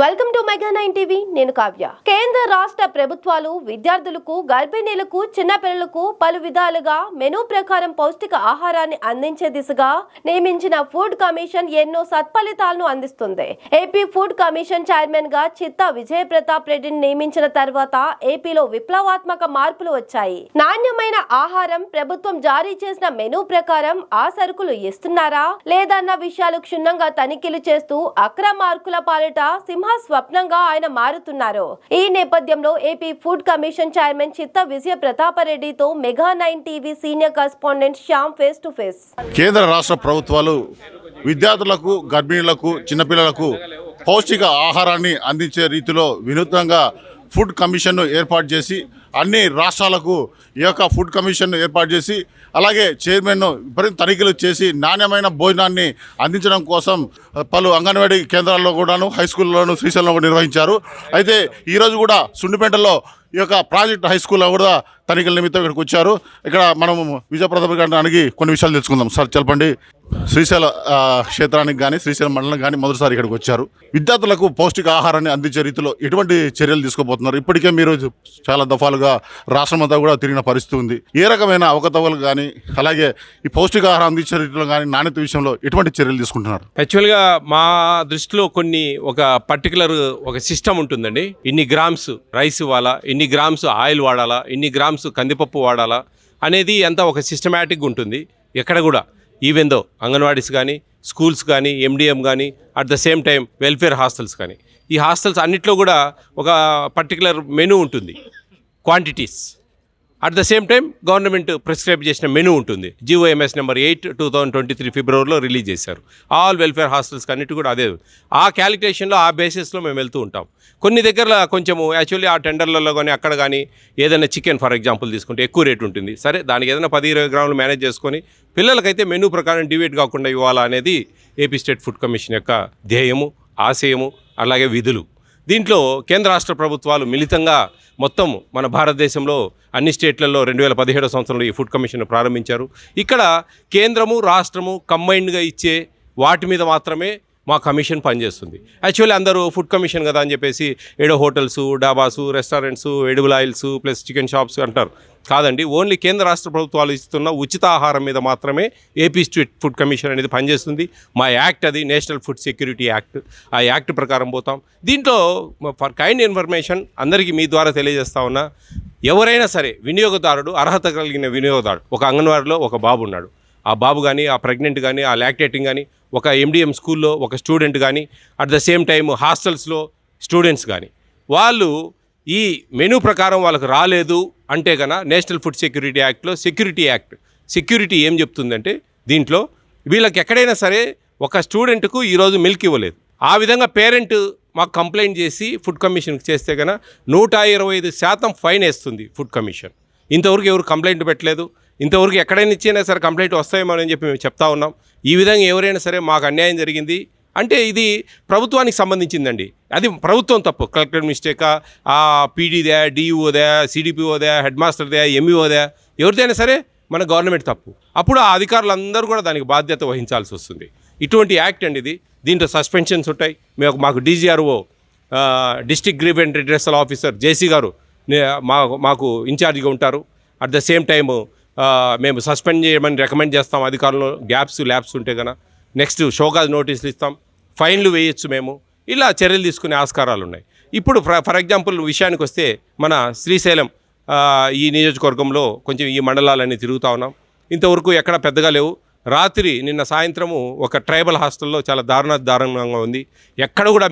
Welcome to mega 9 TV. నేను కావ్య. కేంద్ర రాష్ట్ర ప్రభుత్వాలు విద్యార్థులకు, గర్భిణీలకు, చిన్నపిల్లలకు పలు విధాలుగా మెనూ ప్రకారం పౌష్టిక ఆహారాన్ని అందించే దిశగా నియమించిన ఫుడ్ కమిషన్ ఎన్నో సత్ఫలితాలను అందిస్తుంది. ఏపీ ఫుడ్ కమిషన్ చైర్మన్ గా చిత్తా విజయ ప్రతాప్ రెడ్డిని నియమించిన తర్వాత ఏపీలో విప్లవాత్మక మార్పులు వచ్చాయి. నాణ్యమైన ఆహారం ప్రభుత్వం జారీ చేసిన మెనూ ప్రకారం ఆ సరుకులు ఇస్తున్నారా లేదన్న విషయాలు క్షుణ్ణంగా తనిఖీలు చేస్తూ అక్రమార్కుల పాలిట స్వప్నంగా ఆయన మారుతున్నారు. ఈ నేపథ్యంలో AP food commission chairman Chitta Vijaya ప్రతాపరెడ్డితో mega 9 TV senior correspondent Shyam face to face. కేంద్ర రాష్ట్ర ప్రభుత్వాలు విద్యార్థులకు, గర్భిణీలకు, చిన్నపిల్లలకు పౌష్టిక ఆహారాన్ని అందించే రీతిలో వినూత్నంగా ఫుడ్ కమిషన్ను ఏర్పాటు చేసి అన్ని రాష్ట్రాలకు ఈ యొక్క ఫుడ్ కమిషన్ను ఏర్పాటు చేసి అలాగే చైర్మన్ను విపరీత తనిఖీలు చేసి నాణ్యమైన భోజనాన్ని అందించడం కోసం పలు అంగన్వాడీ కేంద్రాల్లో కూడాను, హై స్కూల్లోను, శ్రీశైలంలో కూడా నిర్వహించారు. అయితే ఈరోజు కూడా సుండిపేటలో ఈ యొక్క ప్రాజెక్ట్ హై స్కూల్లో కూడా తనిఖీల నిమిత్తం ఇక్కడికి వచ్చారు. ఇక్కడ మనం విజయప్రతాప్ గారిని అడిగి కొన్ని విషయాలు తెలుసుకుందాం. సార్ చెప్పండి, శ్రీశైల క్షేత్రానికి కానీ శ్రీశైలం మండలం కానీ మొదటిసారి ఇక్కడికి వచ్చారు. విద్యార్థులకు పౌష్టిక ఆహారాన్ని అందించే రీతిలో ఎటువంటి చర్యలు తీసుకోబోతున్నారు? ఇప్పటికే మీరు చాలా దఫాలుగా రాష్ట్రం అంతా కూడా తిరిగిన పరిస్థితి ఉంది. ఏ రకమైన అవకతవకలు కానీ అలాగే ఈ పౌష్టికాహారం అందించే రీతిలో కానీ నాణ్యత విషయంలో ఎటువంటి చర్యలు తీసుకుంటున్నారు? యాక్చువల్గా మా దృష్టిలో ఒక పర్టికులర్ సిస్టమ్ ఉంటుందండి. ఇన్ని గ్రామ్స్ రైస్ ఇవ్వాలా, ఇన్ని గ్రామ్స్ ఆయిల్ వాడాలా, ఇన్ని గ్రామ్స్ కందిపప్పు వాడాలా అనేది అంతా ఒక సిస్టమేటిక్గా ఉంటుంది. ఎక్కడ కూడా ఈవెన్ దో అంగన్వాడీస్ కానీ, స్కూల్స్ కానీ, ఎండిఎం కానీ, at the same time welfare hostels కానీ, ఈ హాస్టల్స్ అన్నిట్లో కూడా ఒక పర్టికులర్ మెనూ ఉంటుంది, quantities. At the same time government prescribe చేసిన మెనూ ఉంటుంది. GOMS నెంబర్ 8 2023 ఫిబ్రవరిలో రిలీజ్ చేశారు. ఆల్ వెల్ఫేర్ హాస్టల్స్కి అన్నిటి కూడా అదే. ఆ క్యాలిక్యులేషన్లో, ఆ బేసిస్లో మేము వెళ్తూ ఉంటాం. కొన్ని దగ్గర కొంచెము యాక్చువల్లీ ఆ టెండర్లలో కానీ అక్కడ కానీ ఏదైనా చికెన్ ఫర్ ఎగ్జాంపుల్ తీసుకుంటే ఎక్కువ రేట్ ఉంటుంది. సరే, దానికి ఏదైనా 10-20 గ్రాములు మేనేజ్ చేసుకొని పిల్లలకైతే మెనూ ప్రకారం డివేట్ కాకుండా ఇవ్వాలా అనేది ఏపీ స్టేట్ ఫుడ్ కమిషన్ యొక్క ధ్యేయము, ఆశయము, అలాగే విధులు. దీంట్లో కేంద్ర రాష్ట్ర ప్రభుత్వాలు మిళితంగా మొత్తం మన భారతదేశంలో అన్ని స్టేట్లలో 2017 సంవత్సరంలో ఈ ఫుడ్ కమిషన్ ప్రారంభించారు. ఇక్కడ కేంద్రము, రాష్ట్రము కంబైన్డ్గా ఇచ్చే వాటి మీద మాత్రమే మా కమిషన్ పనిచేస్తుంది. యాక్చువల్లీ అందరూ ఫుడ్ కమిషన్ కదా అని చెప్పేసి ఏడో hotels, dhabas, restaurants, edible oils plus chicken shops అంటారు. కాదండి, ఓన్లీ కేంద్ర రాష్ట్ర ప్రభుత్వాలు ఇస్తున్న ఉచిత ఆహారం మీద మాత్రమే ఏపీ స్టేట్ ఫుడ్ కమిషన్ అనేది పనిచేస్తుంది. మా యాక్ట్ అది నేషనల్ ఫుడ్ సెక్యూరిటీ యాక్ట్. ఆ యాక్ట్ ప్రకారం పోతాం. దీంట్లో ఫర్ కైండ్ ఇన్ఫర్మేషన్ అందరికీ మీ ద్వారా తెలియజేస్తా ఉన్నా, ఎవరైనా సరే వినియోగదారుడు, అర్హత కలిగిన వినియోగదారుడు, ఒక అంగన్వాడీలో ఒక బాబు ఉన్నాడు, ఆ బాబు కానీ, ఆ ప్రెగ్నెంట్ కానీ, ఆ లాక్టేటింగ్ కానీ, ఒక MDM స్కూల్లో ఒక స్టూడెంట్ కానీ, అట్ ద సేమ్ టైం హాస్టల్స్లో స్టూడెంట్స్ కానీ, వాళ్ళు ఈ మెనూ ప్రకారం వాళ్ళకు రాలేదు అంటే కన్నా నేషనల్ ఫుడ్ సెక్యూరిటీ యాక్ట్లో సెక్యూరిటీ ఏం చెప్తుందంటే, దీంట్లో వీళ్ళకి ఎక్కడైనా సరే ఒక స్టూడెంట్కు ఈరోజు మిల్క్ ఇవ్వలేదు, ఆ విధంగా పేరెంట్ మాకు కంప్లైంట్ చేసి ఫుడ్ కమిషన్కి చేస్తే కన్నా 125% ఫైన్ వేస్తుంది ఫుడ్ కమిషన్. ఇంతవరకు ఎవరు కంప్లైంట్ పెట్టలేదు. ఇంతవరకు ఎక్కడైనా ఇచ్చినా సరే కంప్లైంట్ వస్తాయేమో అని చెప్పి మేము చెప్తా ఉన్నాం. ఈ విధంగా ఎవరైనా సరే మాకు అన్యాయం జరిగింది అంటే ఇది ప్రభుత్వానికి సంబంధించిందండి. అది ప్రభుత్వం తప్పు. కలెక్టర్ మిస్టేకా, ఆ పీడీదా, DEOదా, CDPOదా, హెడ్ మాస్టర్దా, MEOదా, ఎవరిదైనా సరే మన గవర్నమెంట్ తప్పు. అప్పుడు ఆ అధికారులందరూ కూడా దానికి బాధ్యత వహించాల్సి వస్తుంది. ఇటువంటి యాక్ట్ అండి ఇది. దీంట్లో సస్పెన్షన్స్ ఉంటాయి. మాకు DGRO, district grievance redressal officer JC గారు మాకు ఇన్ఛార్జిగా ఉంటారు. అట్ ద సేమ్ టైము మేము సస్పెండ్ చేయమని రికమెండ్ చేస్తాం. అధికారులు ల్యాబ్స్ ఉంటే కనుక నెక్స్ట్ షోకాజ్ నోటీసులు ఇస్తాం, ఫైన్లు వేయచ్చు మేము. ఇలా చర్యలు తీసుకునే ఆస్కారాలు ఉన్నాయి. ఇప్పుడు ఫర్ ఎగ్జాంపుల్ విషయానికి వస్తే మన శ్రీశైలం ఈ నియోజకవర్గంలో కొంచెం ఈ మండలాలన్నీ తిరుగుతూ ఉన్నాం. ఇంతవరకు ఎక్కడ పెద్దగా లేవు. రాత్రి నిన్న సాయంత్రము ఒక ట్రైబల్ హాస్టల్లో చాలా దారుణంగా ఉంది. ఎక్కడ కూడా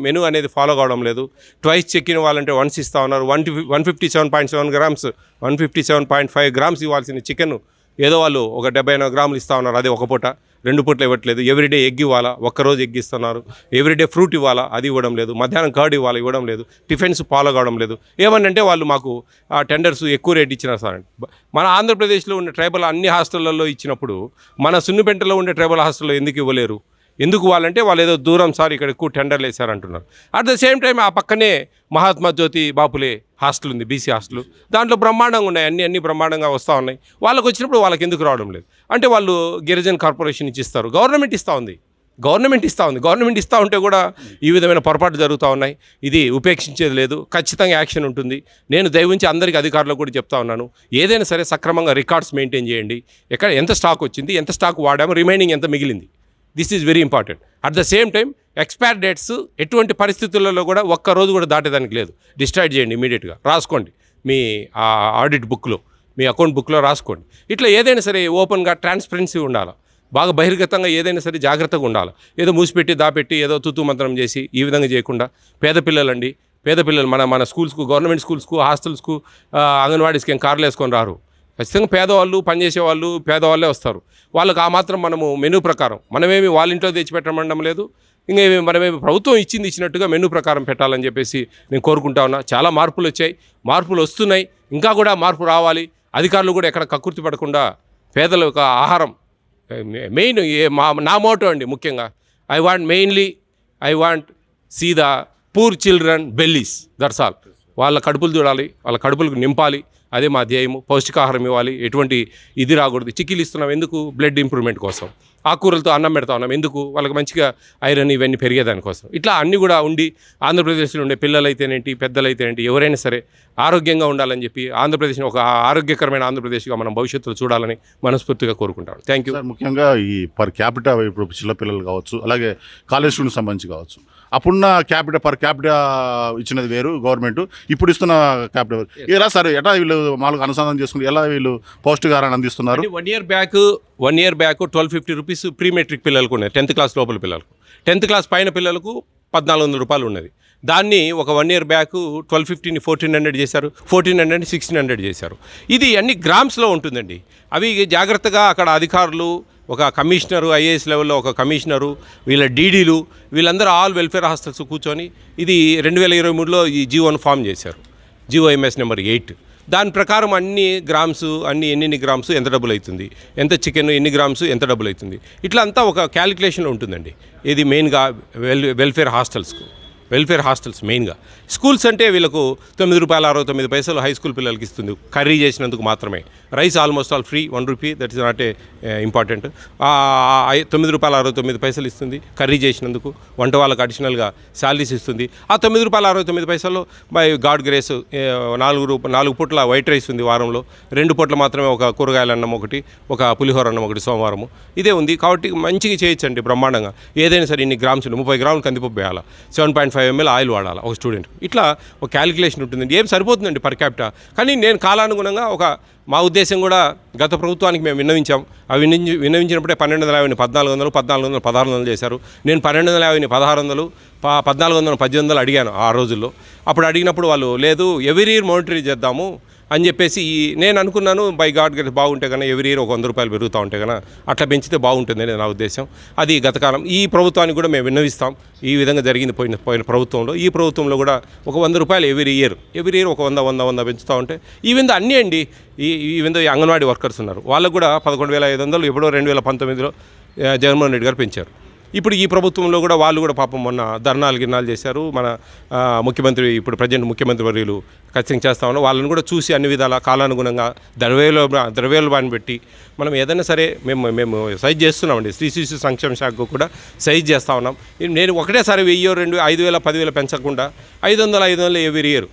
మెనూ అనేది ఫాలో కావడం లేదు. ట్వైస్ చెక్ ఇన్ వాళ్ళంటే వన్స్ ఇస్తూ ఉన్నారు. 157.7 గ్రామ్స్ 157.5 గ్రామ్స్ ఇవ్వాల్సిన చికెన్ ఏదో వాళ్ళు ఒక 70 గ్రాములు ఇస్తూ ఉన్నారు. అదే ఒక పూట, 2 పూటలు ఇవ్వట్లేదు. ఎవ్రీడే ఎగ్ ఇవ్వాలా, ఒక్కరోజు ఎగ్ ఇస్తున్నారు. ఎవ్రీడే ఫ్రూట్ ఇవ్వాలా, అది ఇవ్వడం లేదు. మధ్యాహ్నం కర్డ్ ఇవ్వడం లేదు. టిఫిన్స్ ఫాలో కావడం లేదు. ఏమనంటే వాళ్ళు మాకు ఆ టెండర్స్ ఎక్కువ రేట్ ఇచ్చినారు సార్. మన ఆంధ్రప్రదేశ్లో ఉన్న ట్రైబల్ అన్ని హాస్టళ్లలో ఇచ్చినప్పుడు మన సున్నిపెంటలో ఉండే ట్రైబల్ హాస్టల్లో ఎందుకు ఇవ్వలేరు? ఎందుకు వాళ్ళంటే వాళ్ళు ఏదో దూరం సార్, ఇక్కడ ఎక్కువ టెండర్లు వేశారంటున్నారు. అట్ ద సేమ్ టైం ఆ పక్కనే మహాత్మా జ్యోతి బాపులే హాస్టల్ ఉంది, BC హాస్టల్. దాంట్లో బ్రహ్మాండంగా ఉన్నాయి, అన్ని బ్రహ్మాండంగా వస్తూ ఉన్నాయి. వాళ్ళకి వచ్చినప్పుడు వాళ్ళకి ఎందుకు రావడం లేదు అంటే వాళ్ళు గిరిజన కార్పొరేషన్ ఇచ్చి ఇస్తారు, గవర్నమెంట్ ఇస్తూ ఉంది. గవర్నమెంట్ ఇస్తూ ఉంటే కూడా ఈ విధమైన పొరపాటు జరుగుతూ ఉన్నాయి. ఇది ఉపేక్షించేది లేదు, ఖచ్చితంగా యాక్షన్ ఉంటుంది. నేను దయవుంచి అందరికీ అధికారులకు కూడా చెప్తా ఉన్నాను, ఏదైనా సరే సక్రమంగా రికార్డ్స్ మెయింటైన్ చేయండి. ఎక్కడ ఎంత స్టాక్ వచ్చింది, ఎంత స్టాక్ వాడాము, రిమైనింగ్ ఎంత మిగిలింది, this is very important. At the same time expire dates ఎటువంటి పరిస్థితులలో కూడా ఒక్కరోజు కూడా దాటేదానికి లేదు. డిస్ట్రాక్ట్ చేయండి, ఇమీడియట్గా రాసుకోండి మీ ఆడిట్ బుక్లో, మీ అకౌంట్ బుక్లో రాసుకోండి. ఇట్లా ఏదైనా సరే ఓపెన్గా ట్రాన్స్పరెన్సీ ఉండాలి, బాగా బహిర్గతంగా ఏదైనా సరే జాగ్రత్తగా ఉండాలి. ఏదో మూసిపెట్టి దాపెట్టి ఏదో తుతు మంత్రం చేసి ఈ విధంగా చేయకుండా పేద పిల్లలు మన స్కూల్స్కు, గవర్నమెంట్ స్కూల్స్కు, హాస్టల్స్కు, అంగన్వాడీస్కి ఏం కార్లు వేసుకొని రారు. ఖచ్చితంగా పేదవాళ్ళు, పనిచేసేవాళ్ళు పేదవాళ్ళే వస్తారు. వాళ్ళకి ఆ మాత్రం మనము మెనూ ప్రకారం, మనమేమి వాళ్ళ ఇంట్లో తెచ్చిపెట్టమండం లేదు, ఇంకా మనమేమి ప్రభుత్వం ఇచ్చినట్టుగా మెనూ ప్రకారం పెట్టాలని చెప్పేసి నేను కోరుకుంటా ఉన్నా. చాలా మార్పులు వస్తున్నాయి, ఇంకా కూడా మార్పు రావాలి. అధికారులు కూడా ఎక్కడ కక్కుర్తి పడకుండా పేదల యొక్క ఆహారం మెయిన్ నా మోటో అండి. ముఖ్యంగా I want see the poor children bellies, that's all. వాళ్ళ కడుపులు చూడాలి, వాళ్ళ కడుపులకు నింపాలి, అదే మా ధ్యేయము. పౌష్టికాహారం ఇవ్వాలి, ఎటువంటి ఇది రాకూడదు. చిక్కీలు ఇస్తున్నాం ఎందుకు? బ్లడ్ ఇంప్రూవ్మెంట్ కోసం. ఆకుకూరలతో అన్నం పెడతా ఉన్నాం ఎందుకు? వాళ్ళకి మంచిగా ఐరన్ ఇవన్నీ పెరిగేదానికోసం. ఇట్లా అన్నీ కూడా ఉండి ఆంధ్రప్రదేశ్లో ఉండే పిల్లలైతేనేంటి, పెద్దలైతేనేంటి, ఎవరైనా సరే ఆరోగ్యంగా ఉండాలని చెప్పి ఆంధ్రప్రదేశ్ని ఒక ఆరోగ్యకరమైన ఆంధ్రప్రదేశ్గా మనం భవిష్యత్తులో చూడాలని మనస్ఫూర్తిగా కోరుకుంటాం. Thank you. ముఖ్యంగా ఈ పర్ క్యాపిటా ఇప్పుడు చిన్నపిల్లలు కావచ్చు, అలాగే కాలేజ్ స్టూడెంట్స్ సంబంధించి కావచ్చు, అప్పుడున్న పర్ క్యాపిటా ఇచ్చినది వేరు గవర్నమెంట్, ఇప్పుడు ఇస్తున్న క్యాపిటా వేరు. ఎలా సరే ఎట్లా వీళ్ళు మామూలుగా అనుసంధానం చేసుకుని ఎలా వీళ్ళు పౌష్టికాహారాన్ని అందిస్తున్నారు? 1 year back 1250 rupees pre matric పిల్లలకు ఉన్నాయి, 10th క్లాస్ లోపల పిల్లలకు. 10th క్లాస్ పైన పిల్లలకు 1400 రూపాయలు ఉన్నది. దాన్ని ఒక 1 year బ్యాక్ 1250ని 1400 చేశారు, 1400ని 1600 చేశారు. ఇది అన్ని గ్రామ్స్లో ఉంటుందండి. అవి జాగ్రత్తగా అక్కడ అధికారులు, ఒక కమిషనరు, ఐఏఎస్ లెవెల్లో ఒక కమిషనరు, వీళ్ళ డీడీలు, వీళ్ళందరూ ఆల్ వెల్ఫేర్ హాస్టల్స్ కూర్చొని ఇది 2023లో ఈ జీవోను ఫామ్ చేశారు, జీఓఎంఎస్ నెంబర్ 8. దాని ప్రకారం అన్ని గ్రామ్స్, ఎన్ని గ్రామ్స్ ఎంత డబ్బులు అవుతుంది, ఎంత చికెన్ ఎన్ని గ్రామ్స్ ఎంత డబ్బులు అవుతుంది, ఇట్లా అంతా ఒక క్యాలిక్యులేషన్లో ఉంటుందండి. ఇది మెయిన్గా వెల్ఫేర్ హాస్టల్స్ మెయిన్గా. స్కూల్స్ అంటే వీళ్ళకు ₹9.69 హై స్కూల్ పిల్లలకి ఇస్తుంది, కర్రీ చేసినందుకు మాత్రమే. Rice almost all free, ₹1, that is not a important. ₹9.69 ఇస్తుంది కర్రీ చేసినందుకు. వంట వాళ్ళకి అడిషనల్గా శాలరీస్ ఇస్తుంది. ఆ ₹9.69 బై గాడ్ గ్రేస్ 4 పూట్ల వైట్ రైస్ ఉంది వారంలో, 2 పూట్ల మాత్రమే ఒక కూరగాయల అన్నం ఒకటి, ఒక పులిహోర అన్నం ఒకటి సోమవారము. ఇదే ఉంది కాబట్టి మంచిగా చేయొచ్చండి బ్రహ్మాండంగా. ఏదైనా సరే ఇన్ని గ్రామ్స్ 30 గ్రాములు కందిపప్పు వేయాలి, 7.5 ml ఆయిల్ వాడాలి ఒక స్టూడెంట్. ఇట్లా ఒక క్యాలిక్యులేషన్ ఉంటుందండి. ఏం సరిపోతుందండి పర్ క్యాపిటా. కానీ నేను కాలానుగుణంగా మా ఉద్దేశం కూడా గత ప్రభుత్వానికి మేము విన్నవించాం. అవి విన్నవించినప్పుడే 1250ని 1400, 1400 1600 చేశారు. నేను 1250ని 1600, 1400 1800 అడిగాను ఆ రోజుల్లో. అప్పుడు అడిగినప్పుడు వాళ్ళు లేదు ఎవ్రీ ఇయర్ మానిటరీ చేద్దాము అని చెప్పేసి నేను అనుకున్నాను. బై గాడ్ గెట్ బాగుంటే కన్నా ఎవ్రీ ఇయర్ ఒక ₹100 పెరుగుతూ ఉంటే కన్నా అట్లా పెంచితే బాగుంటుందని నా ఉద్దేశం. అది గత కాలం. ఈ ప్రభుత్వానికి కూడా మేము విన్నవిస్తాం. ఈ విధంగా జరిగింది పోయిన ప్రభుత్వంలో. ఈ ప్రభుత్వంలో కూడా ఒక ₹100 ఎవ్రీ ఇయర్ ఒక 100 పెంచుతూ ఉంటే ఈ విధంగా అన్నీ అండి. ఈ విధంగా అంగన్వాడీ వర్కర్స్ ఉన్నారు, వాళ్ళకు కూడా 11,500 ఎప్పుడో 2019లో జగన్మోహన్ రెడ్డి గారు పెంచారు. ఇప్పుడు ఈ ప్రభుత్వంలో కూడా వాళ్ళు కూడా పాపం మొన్న ధర్నాలు చేశారు. మన ముఖ్యమంత్రి, ఇప్పుడు ప్రజెంట్ ముఖ్యమంత్రి వర్యులు ఖచ్చితంగా చేస్తా ఉన్నాం. వాళ్ళని కూడా చూసి అన్ని విధాల కాలానుగుణంగా ద్రవ్యోల్బణాన్ని పెట్టి మనం ఏదైనా సరే మేము సైజ్ చేస్తున్నామండి. శ్రీ శిశు సంక్షేమ శాఖకు కూడా సైజ్ చేస్తూ ఉన్నాం. నేను ఒకటేసారి 1000, 2000, 5000, 10,000 పెంచకుండా 500 ఎవ్రీ ఇయర్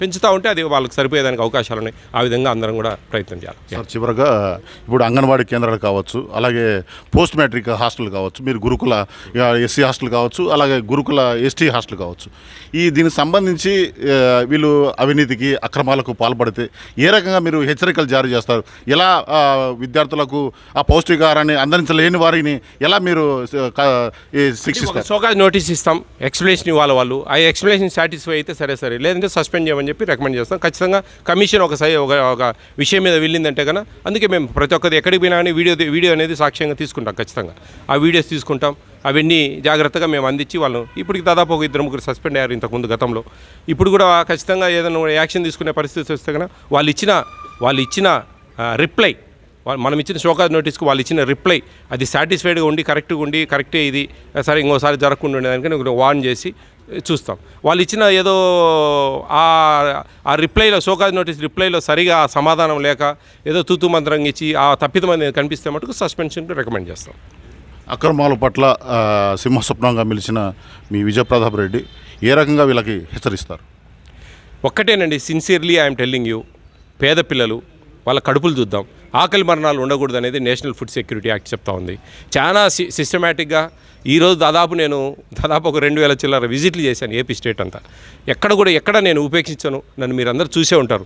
పెంచుతూ ఉంటే అది వాళ్ళకి సరిపోయేదానికి అవకాశాలు ఉన్నాయి. ఆ విధంగా అందరం కూడా ప్రయత్నం చేయాలి. సార్ చివరగా ఇప్పుడు అంగన్వాడీ కేంద్రాలు కావచ్చు, అలాగే పోస్ట్ మ్యాట్రిక్ హాస్టల్ కావచ్చు, మీరు గురుకుల ఎస్సీ హాస్టల్ కావచ్చు, అలాగే గురుకుల ఎస్టీ హాస్టల్ కావచ్చు, దీనికి సంబంధించి వీళ్ళు అవినీతికి అక్రమాలకు పాల్పడితే ఏ రకంగా మీరు హెచ్చరికలు జారీ చేస్తారు? ఎలా విద్యార్థులకు ఆ పౌష్టికాహారాన్ని అందించలేని వారిని ఎలా మీరు శిక్షిస్తారు? సోకాజ్ నోటీస్ ఇస్తాం, ఎక్స్ప్లెనేషన్ ఇవ్వాలి. వాళ్ళు ఆ ఎక్స్ప్లెనేషన్ సాటిస్ఫై అయితే సరే, లేదంటే సస్పెండ్ చేయమని చెప్పి రికమెండ్ చేస్తాం. ఖచ్చితంగా కమిషన్ ఒక విషయం మీద వెళ్ళిందంటే కన్నా అందుకే మేము ప్రతి ఒక్కరి ఎక్కడికి పోయినా కానీ వీడియో అనేది సాక్ష్యంగా తీసుకుంటాం. ఖచ్చితంగా ఆ వీడియోస్ తీసుకుంటాం. అవన్నీ జాగ్రత్తగా మేము అందించి వాళ్ళు ఇప్పటికి దాదాపు ఒక 2-3 సస్పెండ్ అయ్యారు ఇంతకుముందు గతంలో. ఇప్పుడు కూడా ఖచ్చితంగా ఏదైనా యాక్షన్ తీసుకునే పరిస్థితి వస్తే కన్నా వాళ్ళు ఇచ్చిన రిప్లై, మనం ఇచ్చిన షోకాజ్ నోటీస్కి వాళ్ళు ఇచ్చిన రిప్లై అది సాటిస్ఫైడ్గా ఉండి కరెక్టే ఇది సరే ఇంకోసారి జరగకుండా ఉండేదానికి వార్న్ చేసి చూస్తాం. వాళ్ళు ఇచ్చిన ఏదో ఆ రిప్లైలో, షోకాజ్ నోటీస్ రిప్లైలో సరిగా సమాధానం లేక ఏదో తూతూ మంత్రంగా ఇచ్చి ఆ తప్పిదం అనేది కనిపిస్తే మటుకు సస్పెన్షన్ రికమెండ్ చేస్తాం. అక్రమాల పట్ల సింహస్వప్నంగా మిలిచిన మీ విజయప్రతాప్ రెడ్డి ఏ రకంగా వీళ్ళకి హెచ్చరిస్తారు? ఒక్కటేనండి, సిన్సియర్లీ ఐఎమ్ టెల్లింగ్ యూ, పేద పిల్లలు వాళ్ళ కడుపులు చూద్దాం, ఆకలి మరణాలు ఉండకూడదు అనేది నేషనల్ ఫుడ్ సెక్యూరిటీ యాక్ట్ చెప్తా ఉంది. చాలా సిస్టమేటిక్గా ఈరోజు నేను దాదాపు ఒక 2000 చిల్లర విజిట్లు చేశాను ఏపీ స్టేట్ అంతా. ఎక్కడ నేను ఉపేక్షించాను. నన్ను మీరు అందరూ చూసే ఉంటారు.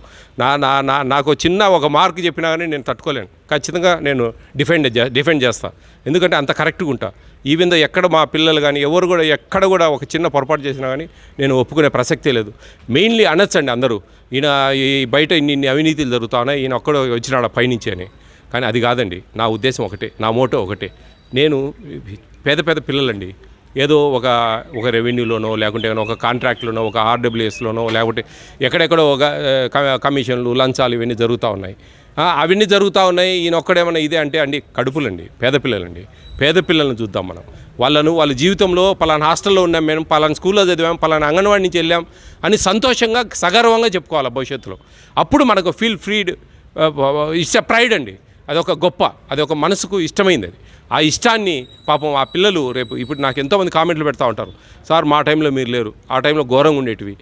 నాకు చిన్న ఒక మార్క్ చెప్పినా కానీ నేను తట్టుకోలేను. ఖచ్చితంగా నేను డిఫెండ్ చేస్తాను. ఎందుకంటే అంత కరెక్ట్గా ఉంటా. ఈవెన్ దో ఎక్కడ మా పిల్లలు కానీ ఎవరు కూడా ఎక్కడ కూడా ఒక చిన్న పొరపాటు చేసినా కానీ నేను ఒప్పుకునే ప్రసక్తే లేదు. మెయిన్లీ అనొచ్చండి అందరూ, ఈయన ఈ బయట ఇన్ని అవినీతిలు జరుగుతా ఉన్నాయి, ఈయన ఒక్కడో వచ్చినాడు పైనుంచి అని. కానీ అది కాదండి. నా ఉద్దేశం ఒకటే, నా మోటో ఒకటే. నేను పేద పిల్లలండి, ఏదో ఒక రెవెన్యూలోనో లేకుంటే ఒక కాంట్రాక్ట్లోనో ఒక ఆర్డబ్ల్యూఎస్లోనో లేకుంటే ఎక్కడెక్కడో ఒక కమిషన్లు లంచాలు ఇవన్నీ జరుగుతూ ఉన్నాయి. అవన్నీ జరుగుతూ ఉన్నాయి. ఈయన ఒక్కడేమన్నా ఇదే అంటే అండి కడుపులండి, పేద పిల్లలను చూద్దాం మనం. వాళ్ళ జీవితంలో పలానా హాస్టల్లో ఉన్నాం, మేము పలానా స్కూల్లో చదివాం, పలానా అంగన్వాడీ నుంచి వెళ్ళాం అని సంతోషంగా సగర్వంగా చెప్పుకోవాలి భవిష్యత్తులో. అప్పుడు మనకు ఫీల్ ఫ్రీడ్, ఇట్స్ ఎ ప్రైడ్ అండి. అదొక గొప్ప, అదొక మనసుకు ఇష్టమైంది. అది ఆ ఇష్టాన్ని పాపం ఆ పిల్లలు ఇప్పుడు నాకు ఎంతోమంది కామెంట్లు పెడతా ఉంటారు, సార్ మా టైంలో మీరు లేరు, ఆ టైంలో ఘోరంగా ఉండేటివి,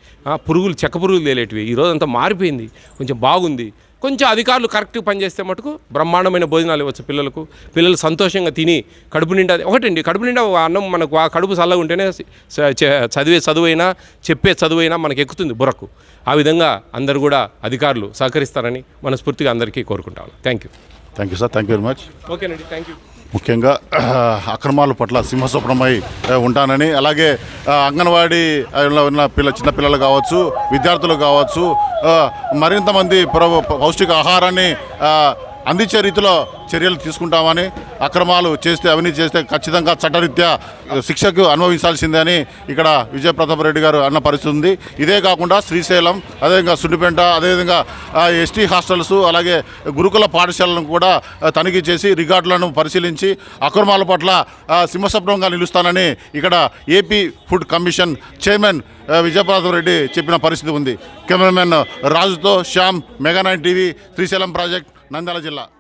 చెక్క పురుగులు తేలేటివి, ఈరోజు అంతా మారిపోయింది, కొంచెం బాగుంది. కొంచెం అధికారులు కరెక్ట్గా పనిచేస్తే మటుకు బ్రహ్మాండమైన భోజనాలు ఇవ్వచ్చు పిల్లలు సంతోషంగా తిని కడుపు నిండా. ఒకటండి, కడుపు నిండా అన్నం మనకు ఆ కడుపు చల్లగా ఉంటేనే చదువైనా చెప్పే చదువైనా మనకు ఎక్కుతుంది బుర్రకు. ఆ విధంగా అందరూ కూడా అధికారులు సహకరిస్తారని మనస్ఫూర్తిగా అందరికీ కోరుకుంటాను. Thank you sir, thank you very much. ఓకేనండి, థ్యాంక్ యూ. ముఖ్యంగా అక్రమాల పట్ల సింహస్వప్నమై ఉంటానని, అలాగే అంగన్వాడీ ఉన్న చిన్న పిల్లలు కావచ్చు, విద్యార్థులు కావచ్చు, మరింత మంది పౌష్టిక ఆహారాన్ని అందించే రీతిలో చర్యలు తీసుకుంటామని, అక్రమాలు చేస్తే అవినీతి చేస్తే ఖచ్చితంగా చట్టరీత్యా శిక్షకు అనుభవించాల్సిందే అని ఇక్కడ విజయప్రతాప్ రెడ్డి గారు అన్న పరిస్థితి ఉంది. ఇదే కాకుండా శ్రీశైలం, అదేవిధంగా సుండిపేట, అదేవిధంగా ఎస్టీ హాస్టల్స్, అలాగే గురుకుల పాఠశాలను కూడా తనిఖీ చేసి రికార్డులను పరిశీలించి అక్రమాల పట్ల సింహస్వప్నంగా నిలుస్తానని ఇక్కడ AP food commission chairman Vijay Pratap Reddy చెప్పిన పరిస్థితి ఉంది. కెమెరామెన్ రాజుతో Shyam, mega 9 TV, Srisailam project, Nandyal జిల్లా.